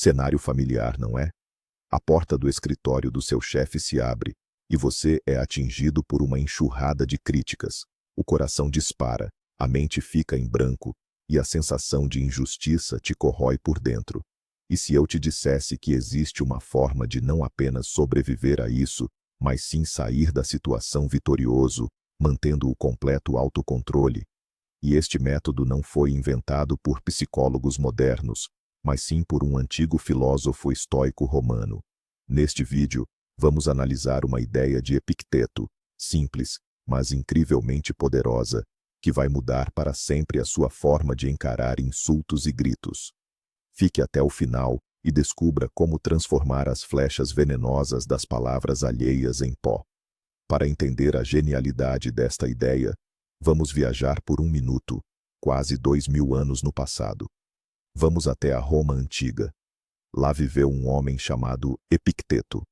Cenário familiar, não é? A porta do escritório do seu chefe se abre e você é atingido por uma enxurrada de críticas. O coração dispara, a mente fica em branco e a sensação de injustiça te corrói por dentro. E se eu te dissesse que existe uma forma de não apenas sobreviver a isso, mas sim sair da situação vitorioso, mantendo o completo autocontrole? E este método não foi inventado por psicólogos modernos, mas sim por um antigo filósofo estoico romano. Neste vídeo, vamos analisar uma ideia de Epicteto, simples, mas incrivelmente poderosa, que vai mudar para sempre a sua forma de encarar insultos e gritos. Fique até o final e descubra como transformar as flechas venenosas das palavras alheias em pó. Para entender a genialidade desta ideia, vamos viajar por 1 minuto, quase 2000 anos no passado. Vamos até a Roma antiga. Lá viveu um homem chamado Epicteto.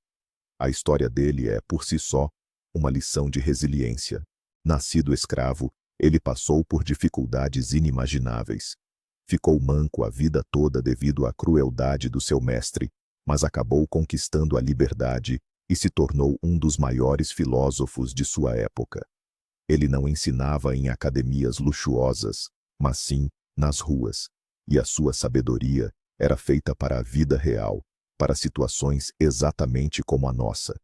A história dele é, por si só, uma lição de resiliência. Nascido escravo, ele passou por dificuldades inimagináveis. Ficou manco a vida toda devido à crueldade do seu mestre, mas acabou conquistando a liberdade e se tornou um dos maiores filósofos de sua época. Ele não ensinava em academias luxuosas, mas sim nas ruas, e a sua sabedoria era feita para a vida real, para situações exatamente como a nossa.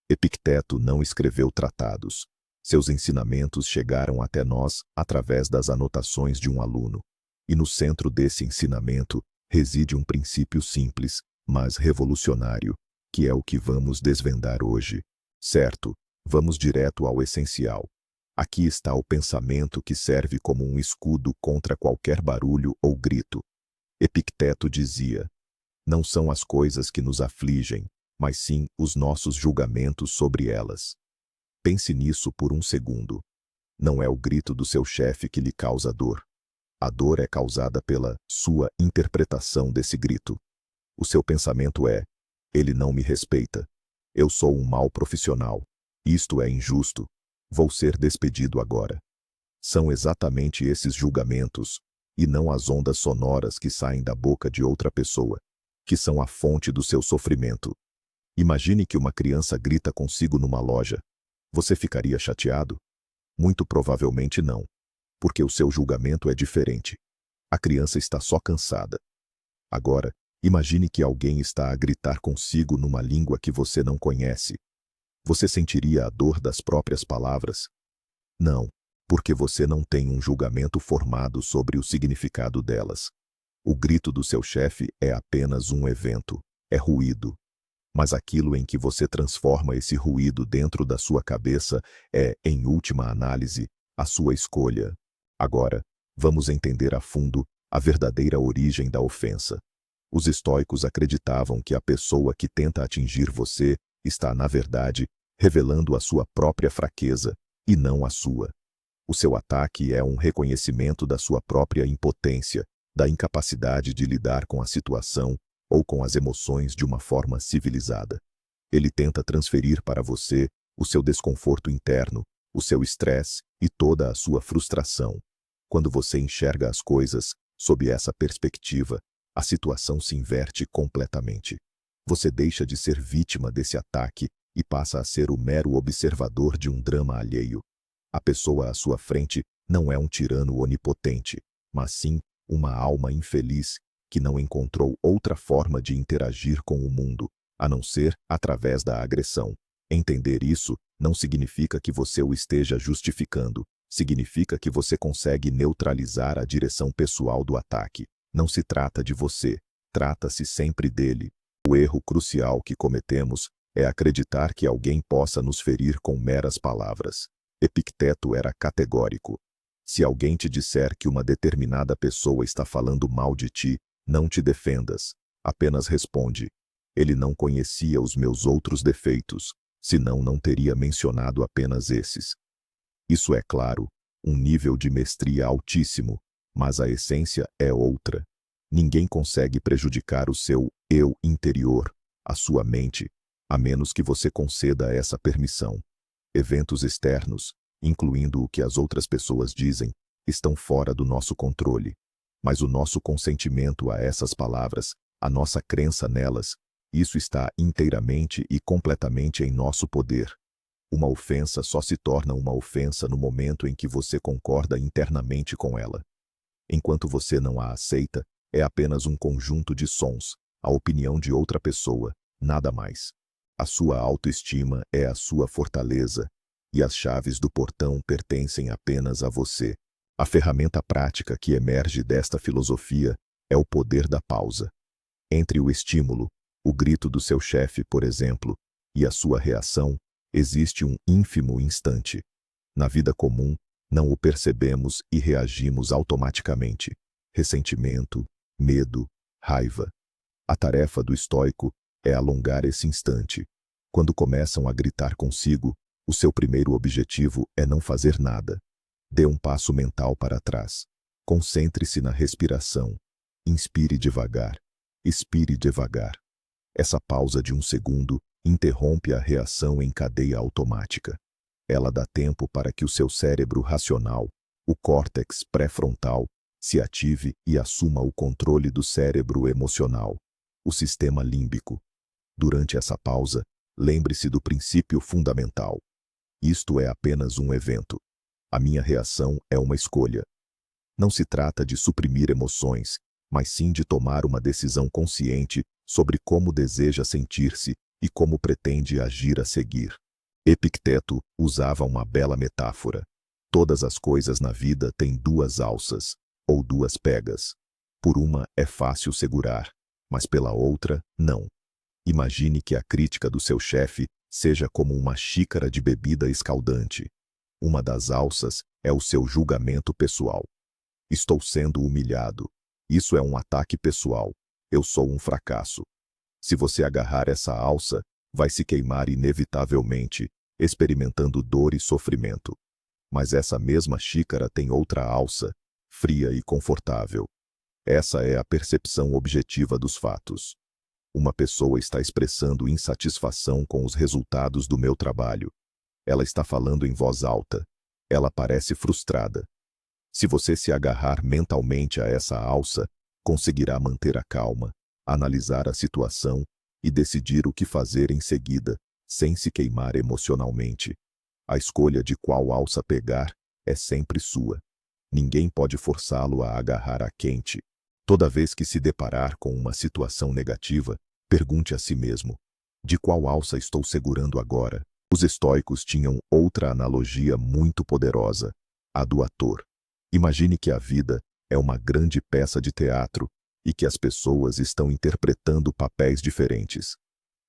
Epicteto não escreveu tratados. Seus ensinamentos chegaram até nós através das anotações de um aluno. E no centro desse ensinamento reside um princípio simples, mas revolucionário, que é o que vamos desvendar hoje. Certo, vamos direto ao essencial. Aqui está o pensamento que serve como um escudo contra qualquer barulho ou grito. Epicteto dizia: não são as coisas que nos afligem, mas sim os nossos julgamentos sobre elas. Pense nisso por um segundo. Não é o grito do seu chefe que lhe causa dor. A dor é causada pela sua interpretação desse grito. O seu pensamento é: ele não me respeita. Eu sou um mau profissional. Isto é injusto. Vou ser despedido agora. São exatamente esses julgamentos, e não as ondas sonoras que saem da boca de outra pessoa, que são a fonte do seu sofrimento. Imagine que uma criança grita consigo numa loja. Você ficaria chateado? Muito provavelmente não, porque o seu julgamento é diferente. A criança está só cansada. Agora, imagine que alguém está a gritar consigo numa língua que você não conhece. Você sentiria a dor das próprias palavras? Não, porque você não tem um julgamento formado sobre o significado delas. O grito do seu chefe é apenas um evento, é ruído. Mas aquilo em que você transforma esse ruído dentro da sua cabeça é, em última análise, a sua escolha. Agora, vamos entender a fundo a verdadeira origem da ofensa. Os estoicos acreditavam que a pessoa que tenta atingir você está, na verdade, revelando a sua própria fraqueza, e não a sua. O seu ataque é um reconhecimento da sua própria impotência, da incapacidade de lidar com a situação ou com as emoções de uma forma civilizada. Ele tenta transferir para você o seu desconforto interno, o seu estresse e toda a sua frustração. Quando você enxerga as coisas sob essa perspectiva, a situação se inverte completamente. Você deixa de ser vítima desse ataque e passa a ser o mero observador de um drama alheio. A pessoa à sua frente não é um tirano onipotente, mas sim uma alma infeliz que não encontrou outra forma de interagir com o mundo, a não ser através da agressão. Entender isso não significa que você o esteja justificando, significa que você consegue neutralizar a direção pessoal do ataque. Não se trata de você, trata-se sempre dele. O erro crucial que cometemos é acreditar que alguém possa nos ferir com meras palavras. Epicteto era categórico. Se alguém te disser que uma determinada pessoa está falando mal de ti, não te defendas, apenas responde: ele não conhecia os meus outros defeitos, senão não teria mencionado apenas esses. Isso é, claro, um nível de mestria altíssimo, mas a essência é outra. Ninguém consegue prejudicar o seu eu interior, a sua mente, a menos que você conceda essa permissão. Eventos externos, incluindo o que as outras pessoas dizem, estão fora do nosso controle. Mas o nosso consentimento a essas palavras a nossa crença nelas, isso está inteiramente e completamente em nosso poder. Uma ofensa só se torna uma ofensa no momento em que você concorda internamente com ela. Enquanto você não a aceita, é apenas um conjunto de sons, a opinião de outra pessoa, nada mais. A sua autoestima é a sua fortaleza, e as chaves do portão pertencem apenas a você. A ferramenta prática que emerge desta filosofia é o poder da pausa. Entre o estímulo, o grito do seu chefe, por exemplo, e a sua reação, existe um ínfimo instante. Na vida comum, não o percebemos e reagimos automaticamente. Ressentimento, medo, raiva. A tarefa do estoico é alongar esse instante. Quando começam a gritar consigo, o seu primeiro objetivo é não fazer nada. Dê um passo mental para trás. Concentre-se na respiração. Inspire devagar. Expire devagar. Essa pausa de um segundo interrompe a reação em cadeia automática. Ela dá tempo para que o seu cérebro racional, o córtex pré-frontal, se ative e assuma o controle do cérebro emocional, o sistema límbico. Durante essa pausa, lembre-se do princípio fundamental. Isto é apenas um evento. A minha reação é uma escolha. Não se trata de suprimir emoções, mas sim de tomar uma decisão consciente sobre como deseja sentir-se e como pretende agir a seguir. Epicteto usava uma bela metáfora. Todas as coisas na vida têm duas alças, ou duas pegas. Por uma é fácil segurar, mas pela outra, não. Imagine que a crítica do seu chefe seja como uma xícara de bebida escaldante. Uma das alças é o seu julgamento pessoal. Estou sendo humilhado. Isso é um ataque pessoal. Eu sou um fracasso. Se você agarrar essa alça, vai se queimar inevitavelmente, experimentando dor e sofrimento. Mas essa mesma xícara tem outra alça, fria e confortável. Essa é a percepção objetiva dos fatos. Uma pessoa está expressando insatisfação com os resultados do meu trabalho. Ela está falando em voz alta. Ela parece frustrada. Se você se agarrar mentalmente a essa alça, conseguirá manter a calma, analisar a situação e decidir o que fazer em seguida, sem se queimar emocionalmente. A escolha de qual alça pegar é sempre sua. Ninguém pode forçá-lo a agarrar a quente. Toda vez que se deparar com uma situação negativa, pergunte a si mesmo: de qual alça estou segurando agora? Os estoicos tinham outra analogia muito poderosa, a do ator. Imagine que a vida é uma grande peça de teatro e que as pessoas estão interpretando papéis diferentes.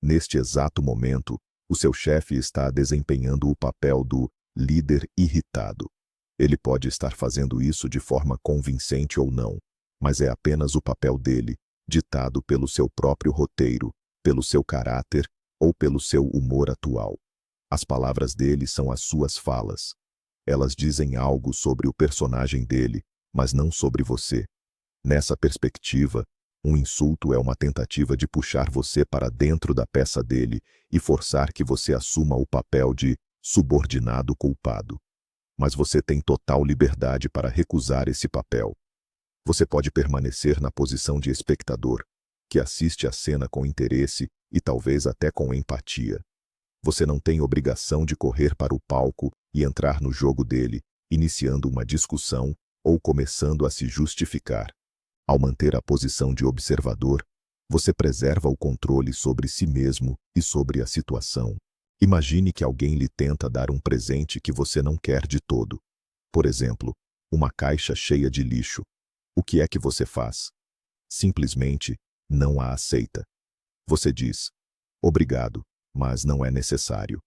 Neste exato momento, o seu chefe está desempenhando o papel do líder irritado. Ele pode estar fazendo isso de forma convincente ou não, mas é apenas o papel dele, ditado pelo seu próprio roteiro, pelo seu caráter ou pelo seu humor atual. As palavras dele são as suas falas. Elas dizem algo sobre o personagem dele, mas não sobre você. Nessa perspectiva, um insulto é uma tentativa de puxar você para dentro da peça dele e forçar que você assuma o papel de subordinado culpado. Mas você tem total liberdade para recusar esse papel. Você pode permanecer na posição de espectador, que assiste a cena com interesse e talvez até com empatia. Você não tem obrigação de correr para o palco e entrar no jogo dele, iniciando uma discussão ou começando a se justificar. Ao manter a posição de observador, você preserva o controle sobre si mesmo e sobre a situação. Imagine que alguém lhe tenta dar um presente que você não quer de todo. Por exemplo, uma caixa cheia de lixo. O que é que você faz? Simplesmente não a aceita. Você diz: obrigado, mas não é necessário.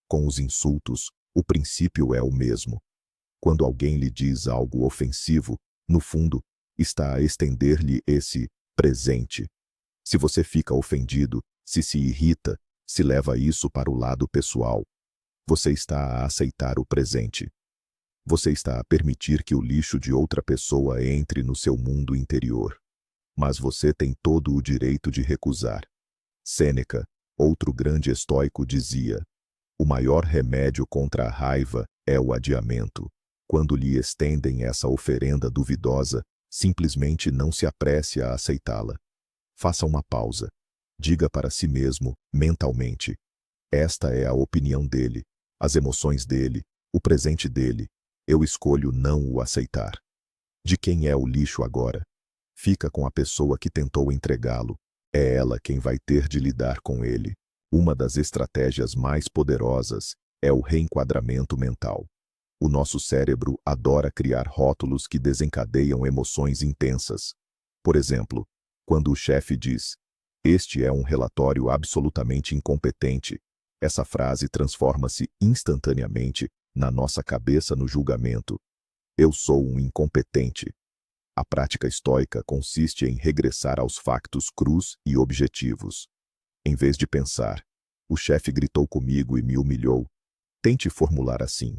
Com os insultos, o princípio é o mesmo. Quando alguém lhe diz algo ofensivo, no fundo, está a estender-lhe esse presente. Se você fica ofendido, se irrita, se leva isso para o lado pessoal, você está a aceitar o presente. Você está a permitir que o lixo de outra pessoa entre no seu mundo interior. Mas você tem todo o direito de recusar. Sêneca, outro grande estoico, dizia: o maior remédio contra a raiva é o adiamento. Quando lhe estendem essa oferenda duvidosa, simplesmente não se apresse a aceitá-la. Faça uma pausa. Diga para si mesmo, mentalmente: esta é a opinião dele, as emoções dele, o presente dele. Eu escolho não o aceitar. De quem é o lixo agora? Fica com a pessoa que tentou entregá-lo. É ela quem vai ter de lidar com ele. Uma das estratégias mais poderosas é o reenquadramento mental. O nosso cérebro adora criar rótulos que desencadeiam emoções intensas. Por exemplo, quando o chefe diz: "Este é um relatório absolutamente incompetente", essa frase transforma-se instantaneamente na nossa cabeça no julgamento. Eu sou um incompetente. A prática estoica consiste em regressar aos factos crus e objetivos. Em vez de pensar: "O chefe gritou comigo e me humilhou", tente formular assim: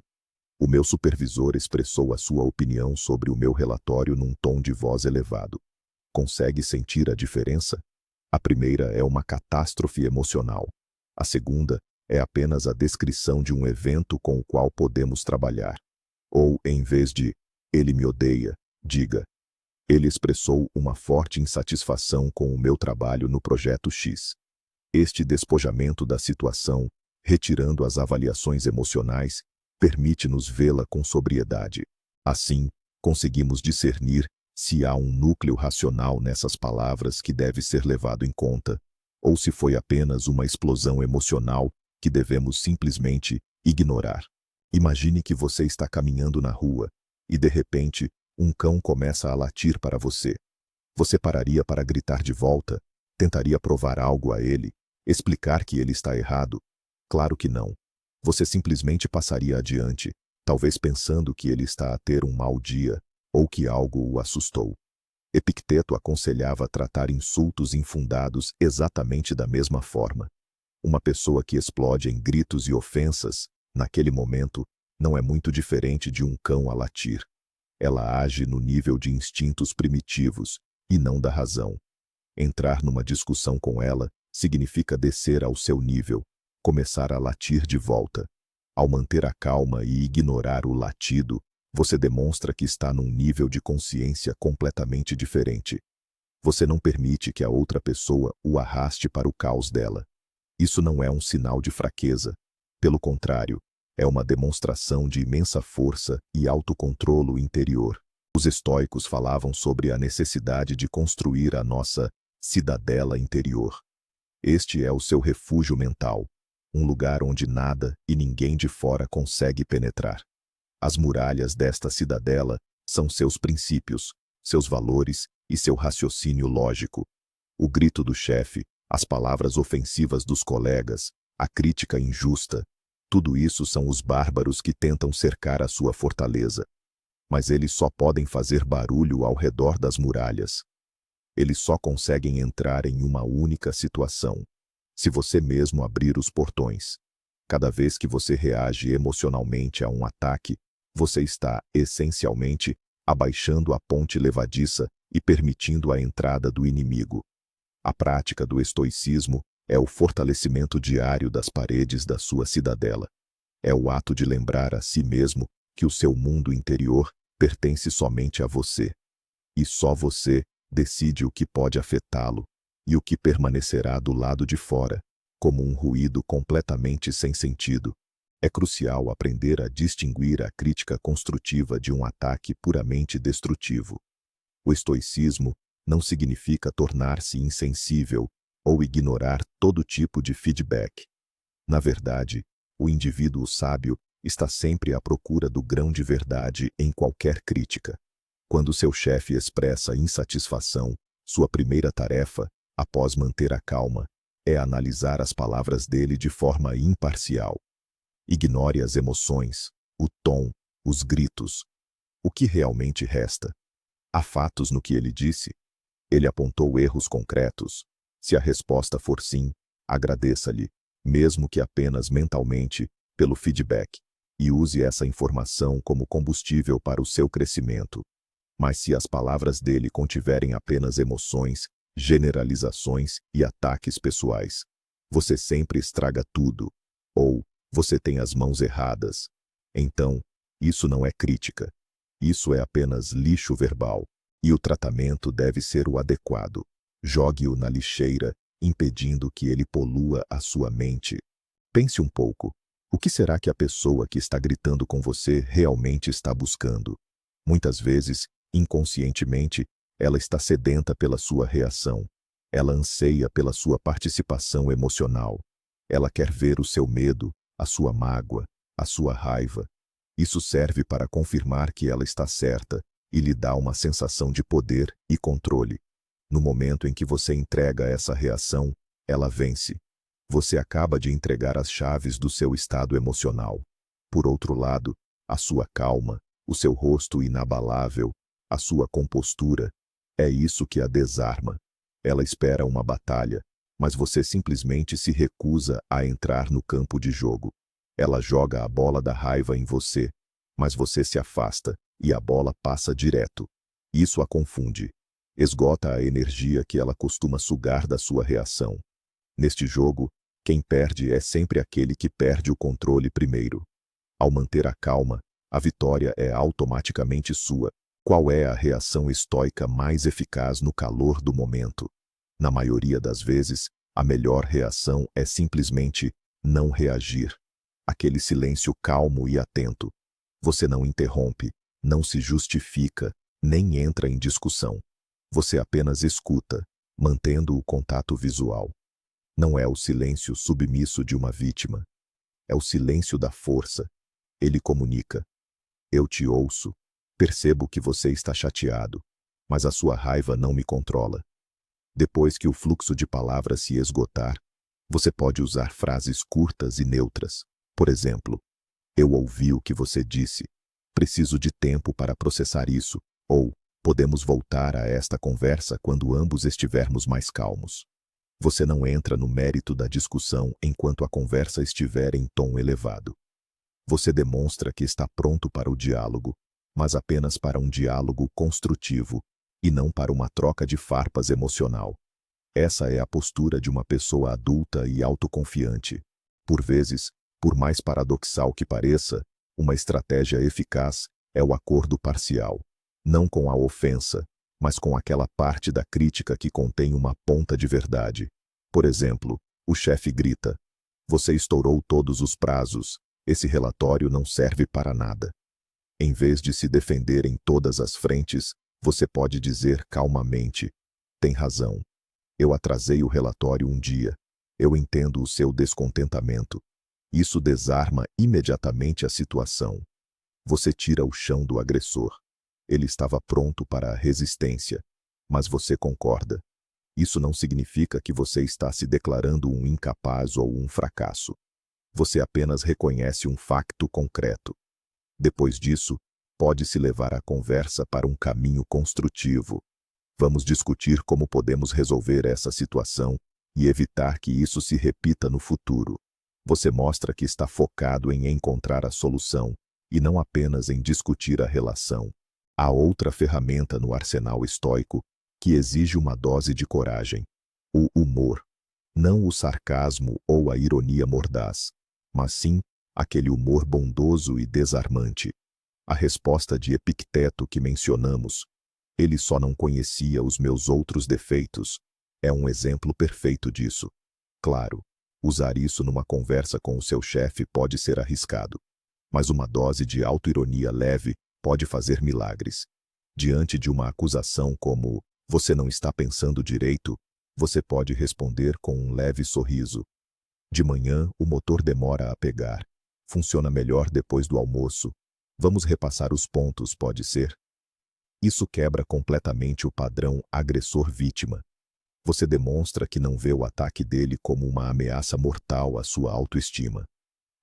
"O meu supervisor expressou a sua opinião sobre o meu relatório num tom de voz elevado". Consegue sentir a diferença? A primeira é uma catástrofe emocional. A segunda é apenas a descrição de um evento com o qual podemos trabalhar. Ou, em vez de "ele me odeia", diga: "Ele expressou uma forte insatisfação com o meu trabalho no projeto X". Este despojamento da situação, retirando as avaliações emocionais, permite-nos vê-la com sobriedade. Assim, conseguimos discernir se há um núcleo racional nessas palavras que deve ser levado em conta, ou se foi apenas uma explosão emocional que devemos simplesmente ignorar. Imagine que você está caminhando na rua e, de repente, um cão começa a latir para você. Você pararia para gritar de volta? Tentaria provar algo a ele? Explicar que ele está errado? Claro que não. Você simplesmente passaria adiante, talvez pensando que ele está a ter um mau dia ou que algo o assustou. Epicteto aconselhava tratar insultos infundados exatamente da mesma forma. Uma pessoa que explode em gritos e ofensas, naquele momento, não é muito diferente de um cão a latir. Ela age no nível de instintos primitivos e não da razão. Entrar numa discussão com ela significa descer ao seu nível, começar a latir de volta. Ao manter a calma e ignorar o latido, você demonstra que está num nível de consciência completamente diferente. Você não permite que a outra pessoa o arraste para o caos dela. Isso não é um sinal de fraqueza. Pelo contrário, é uma demonstração de imensa força e autocontrolo interior. Os estoicos falavam sobre a necessidade de construir a nossa cidadela interior. Este é o seu refúgio mental, um lugar onde nada e ninguém de fora consegue penetrar. As muralhas desta cidadela são seus princípios, seus valores e seu raciocínio lógico. O grito do chefe, as palavras ofensivas dos colegas, a crítica injusta, tudo isso são os bárbaros que tentam cercar a sua fortaleza. Mas eles só podem fazer barulho ao redor das muralhas. Eles só conseguem entrar em uma única situação: se você mesmo abrir os portões. Cada vez que você reage emocionalmente a um ataque, você está, essencialmente, abaixando a ponte levadiça e permitindo a entrada do inimigo. A prática do estoicismo é o fortalecimento diário das paredes da sua cidadela. É o ato de lembrar a si mesmo que o seu mundo interior pertence somente a você. E só você decide o que pode afetá-lo e o que permanecerá do lado de fora, como um ruído completamente sem sentido. É crucial aprender a distinguir a crítica construtiva de um ataque puramente destrutivo. O estoicismo não significa tornar-se insensível ou ignorar todo tipo de feedback. Na verdade, o indivíduo sábio está sempre à procura do grão de verdade em qualquer crítica. Quando seu chefe expressa insatisfação, sua primeira tarefa, após manter a calma, é analisar as palavras dele de forma imparcial. Ignore as emoções, o tom, os gritos. O que realmente resta? Há fatos no que ele disse? Ele apontou erros concretos? Se a resposta for sim, agradeça-lhe, mesmo que apenas mentalmente, pelo feedback, e use essa informação como combustível para o seu crescimento. Mas se as palavras dele contiverem apenas emoções, generalizações e ataques pessoais, você sempre estraga tudo, ou você tem as mãos erradas. Então, isso não é crítica. Isso é apenas lixo verbal, e o tratamento deve ser o adequado. Jogue-o na lixeira, impedindo que ele polua a sua mente. Pense um pouco. O que será que a pessoa que está gritando com você realmente está buscando? Muitas vezes, inconscientemente, ela está sedenta pela sua reação. Ela anseia pela sua participação emocional. Ela quer ver o seu medo, a sua mágoa, a sua raiva. Isso serve para confirmar que ela está certa e lhe dá uma sensação de poder e controle. No momento em que você entrega essa reação, ela vence. Você acaba de entregar as chaves do seu estado emocional. Por outro lado, a sua calma, o seu rosto inabalável, a sua compostura, é isso que a desarma. Ela espera uma batalha, mas você simplesmente se recusa a entrar no campo de jogo. Ela joga a bola da raiva em você, mas você se afasta e a bola passa direto. Isso a confunde. Esgota a energia que ela costuma sugar da sua reação. Neste jogo, quem perde é sempre aquele que perde o controle primeiro. Ao manter a calma, a vitória é automaticamente sua. Qual é a reação estoica mais eficaz no calor do momento? Na maioria das vezes, a melhor reação é simplesmente não reagir. Aquele silêncio calmo e atento. Você não interrompe, não se justifica, nem entra em discussão. Você apenas escuta, mantendo o contato visual. Não é o silêncio submisso de uma vítima. É o silêncio da força. Ele comunica. Eu te ouço. Percebo que você está chateado, mas a sua raiva não me controla. Depois que o fluxo de palavras se esgotar, você pode usar frases curtas e neutras. Por exemplo, eu ouvi o que você disse. Preciso de tempo para processar isso. Ou, podemos voltar a esta conversa quando ambos estivermos mais calmos. Você não entra no mérito da discussão enquanto a conversa estiver em tom elevado. Você demonstra que está pronto para o diálogo, mas apenas para um diálogo construtivo, e não para uma troca de farpas emocional. Essa é a postura de uma pessoa adulta e autoconfiante. Por vezes, por mais paradoxal que pareça, uma estratégia eficaz é o acordo parcial, não com a ofensa, mas com aquela parte da crítica que contém uma ponta de verdade. Por exemplo, o chefe grita: "Você estourou todos os prazos, esse relatório não serve para nada." Em vez de se defender em todas as frentes, você pode dizer calmamente: "Tem razão. Eu atrasei o relatório um dia. Eu entendo o seu descontentamento." Isso desarma imediatamente a situação. Você tira o chão do agressor. Ele estava pronto para a resistência, mas você concorda. Isso não significa que você está se declarando um incapaz ou um fracasso. Você apenas reconhece um facto concreto. Depois disso, pode-se levar a conversa para um caminho construtivo. Vamos discutir como podemos resolver essa situação e evitar que isso se repita no futuro. Você mostra que está focado em encontrar a solução e não apenas em discutir a relação. Há outra ferramenta no arsenal estoico que exige uma dose de coragem: o humor. Não o sarcasmo ou a ironia mordaz, mas sim aquele humor bondoso e desarmante. A resposta de Epicteto que mencionamos: "Ele só não conhecia os meus outros defeitos", é um exemplo perfeito disso. Claro, usar isso numa conversa com o seu chefe pode ser arriscado, mas uma dose de autoironia leve pode fazer milagres. Diante de uma acusação como "você não está pensando direito", você pode responder com um leve sorriso: "De manhã, o motor demora a pegar. Funciona melhor depois do almoço. Vamos repassar os pontos, pode ser?" Isso quebra completamente o padrão agressor-vítima. Você demonstra que não vê o ataque dele como uma ameaça mortal à sua autoestima.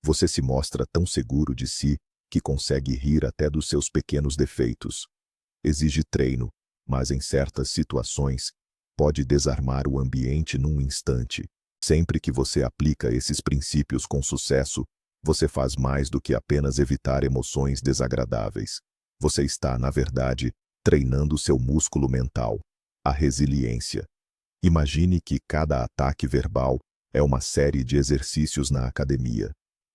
Você se mostra tão seguro de si que consegue rir até dos seus pequenos defeitos. Exige treino, mas em certas situações, pode desarmar o ambiente num instante. Sempre que você aplica esses princípios com sucesso, você faz mais do que apenas evitar emoções desagradáveis. Você está, na verdade, treinando seu músculo mental, a resiliência. Imagine que cada ataque verbal é uma série de exercícios na academia.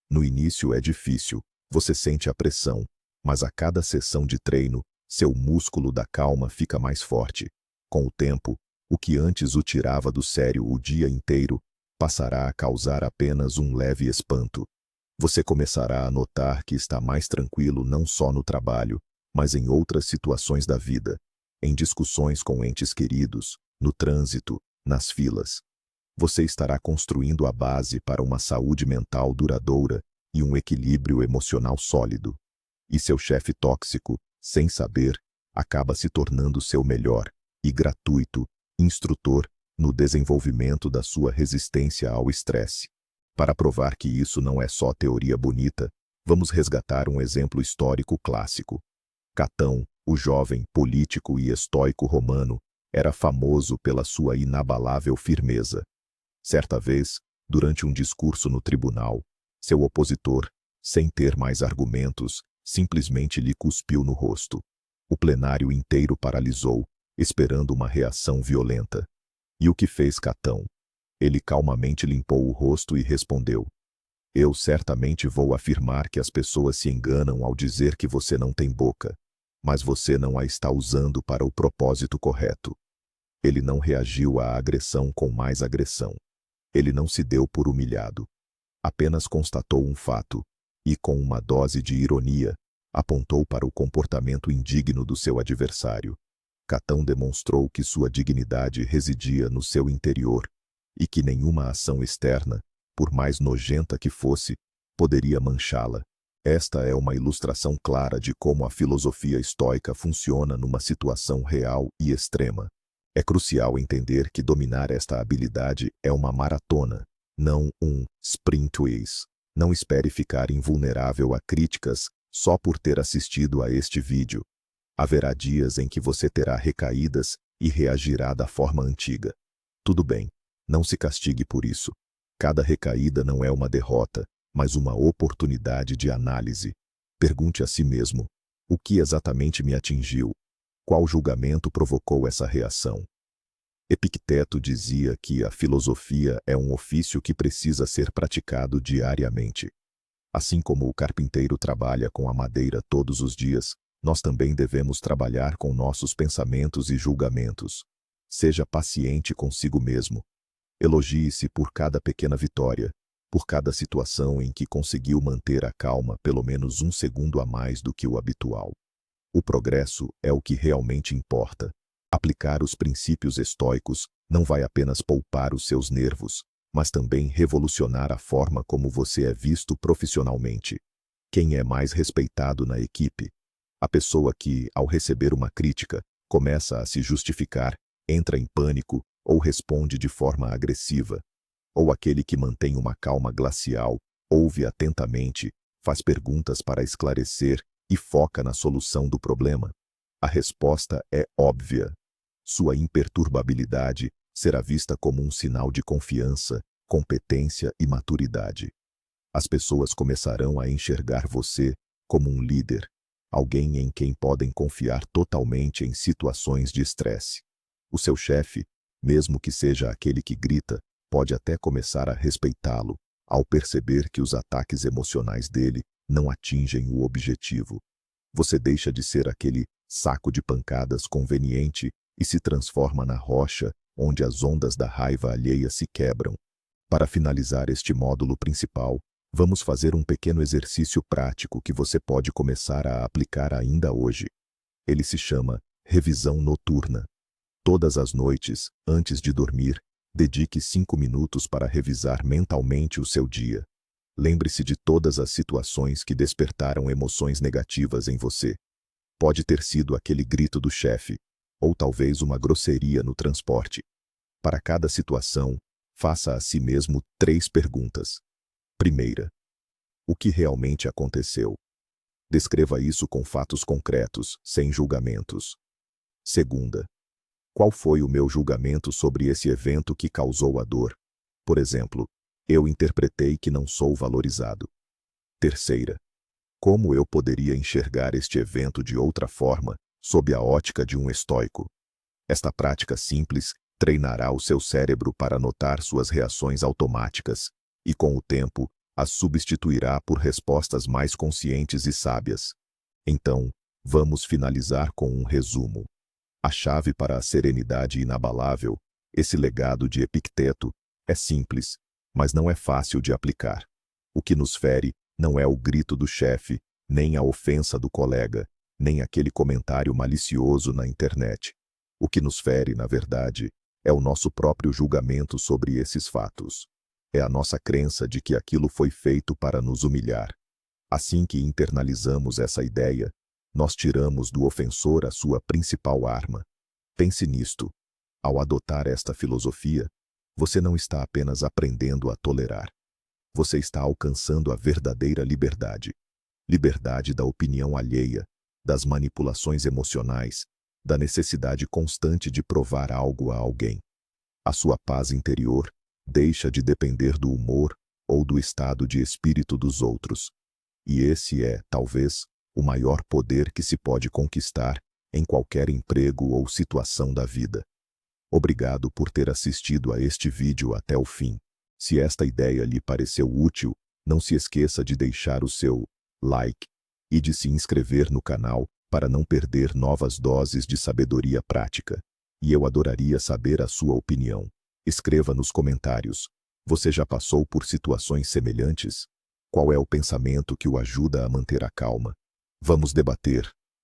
No início é difícil, você sente a pressão, mas a cada sessão de treino, seu músculo da calma fica mais forte. Com o tempo, O que antes o tirava do sério o dia inteiro, passará a causar apenas um leve espanto. Você começará a notar que está mais tranquilo não só no trabalho, mas em outras situações da vida, em discussões com entes queridos, no trânsito, nas filas. Você estará construindo a base para uma saúde mental duradoura e um equilíbrio emocional sólido. E seu chefe tóxico, sem saber, acaba se tornando seu melhor e gratuito instrutor no desenvolvimento da sua resistência ao estresse. Para provar que isso não é só teoria bonita, vamos resgatar um exemplo histórico clássico. Catão, o jovem político e estoico romano, era famoso pela sua inabalável firmeza. Certa vez, durante um discurso no tribunal, seu opositor, sem ter mais argumentos, simplesmente lhe cuspiu no rosto. O plenário inteiro paralisou, esperando uma reação violenta. E o que fez Catão? Ele calmamente limpou o rosto e respondeu: Eu certamente vou afirmar que as pessoas se enganam ao dizer que você não tem boca, mas você não a está usando para o propósito correto. Ele não reagiu à agressão com mais agressão. Ele não se deu por humilhado. Apenas constatou um fato, e com uma dose de ironia, apontou para o comportamento indigno do seu adversário. Catão demonstrou que sua dignidade residia no seu interior, e que nenhuma ação externa, por mais nojenta que fosse, poderia manchá-la. Esta é uma ilustração clara de como a filosofia estoica funciona numa situação real e extrema. É crucial entender que dominar esta habilidade é uma maratona, não um sprint race. Não espere ficar invulnerável a críticas só por ter assistido a este vídeo. Haverá dias em que você terá recaídas e reagirá da forma antiga. Tudo bem, não se castigue por isso. Cada recaída não é uma derrota, mas uma oportunidade de análise. Pergunte a si mesmo: o que exatamente me atingiu? Qual julgamento provocou essa reação? Epicteto dizia que a filosofia é um ofício que precisa ser praticado diariamente. Assim como o carpinteiro trabalha com a madeira todos os dias, nós também devemos trabalhar com nossos pensamentos e julgamentos. Seja paciente consigo mesmo. Elogie-se por cada pequena vitória, por cada situação em que conseguiu manter a calma pelo menos um segundo a mais do que o habitual. O progresso é o que realmente importa. Aplicar os princípios estoicos não vai apenas poupar os seus nervos, mas também revolucionar a forma como você é visto profissionalmente. Quem é mais respeitado na equipe? A pessoa que, ao receber uma crítica, começa a se justificar, entra em pânico ou responde de forma agressiva? Ou aquele que mantém uma calma glacial, ouve atentamente, faz perguntas para esclarecer e foca na solução do problema? A resposta é óbvia. Sua imperturbabilidade será vista como um sinal de confiança, competência e maturidade. As pessoas começarão a enxergar você como um líder, alguém em quem podem confiar totalmente em situações de estresse. O seu chefe, mesmo que seja aquele que grita, pode até começar a respeitá-lo, ao perceber que os ataques emocionais dele não atingem o objetivo. Você deixa de ser aquele saco de pancadas conveniente e se transforma na rocha onde as ondas da raiva alheia se quebram. Para finalizar este módulo principal, vamos fazer um pequeno exercício prático que você pode começar a aplicar ainda hoje. Ele se chama revisão noturna. Todas as noites, antes de dormir, dedique 5 minutos para revisar mentalmente o seu dia. Lembre-se de todas as situações que despertaram emoções negativas em você. Pode ter sido aquele grito do chefe, ou talvez uma grosseria no transporte. Para cada situação, faça a si mesmo 3 perguntas. Primeira: o que realmente aconteceu? Descreva isso com fatos concretos, sem julgamentos. Segunda: qual foi o meu julgamento sobre esse evento que causou a dor? Por exemplo, eu interpretei que não sou valorizado. Terceira: como eu poderia enxergar este evento de outra forma, sob a ótica de um estoico? Esta prática simples treinará o seu cérebro para notar suas reações automáticas e, com o tempo, as substituirá por respostas mais conscientes e sábias. Então, vamos finalizar com um resumo. A chave para a serenidade inabalável Esse legado de Epicteto é simples, mas não é fácil de aplicar. O que nos fere não é o grito do chefe, nem a ofensa do colega, nem aquele comentário malicioso na internet. O que nos fere, na verdade, é o nosso próprio julgamento sobre esses fatos. É a nossa crença de que aquilo foi feito para nos humilhar. Assim que internalizamos essa ideia, nós tiramos do ofensor a sua principal arma. Pense nisto. Ao adotar esta filosofia, você não está apenas aprendendo a tolerar. Você está alcançando a verdadeira liberdade. Liberdade da opinião alheia, das manipulações emocionais, da necessidade constante de provar algo a alguém. A sua paz interior deixa de depender do humor ou do estado de espírito dos outros. E esse é, talvez, o maior poder que se pode conquistar em qualquer emprego ou situação da vida. Obrigado por ter assistido a este vídeo até o fim. Se esta ideia lhe pareceu útil, não se esqueça de deixar o seu like e de se inscrever no canal para não perder novas doses de sabedoria prática. E eu adoraria saber a sua opinião. Escreva nos comentários. Você já passou por situações semelhantes? Qual é o pensamento que o ajuda a manter a calma? Vamos debater.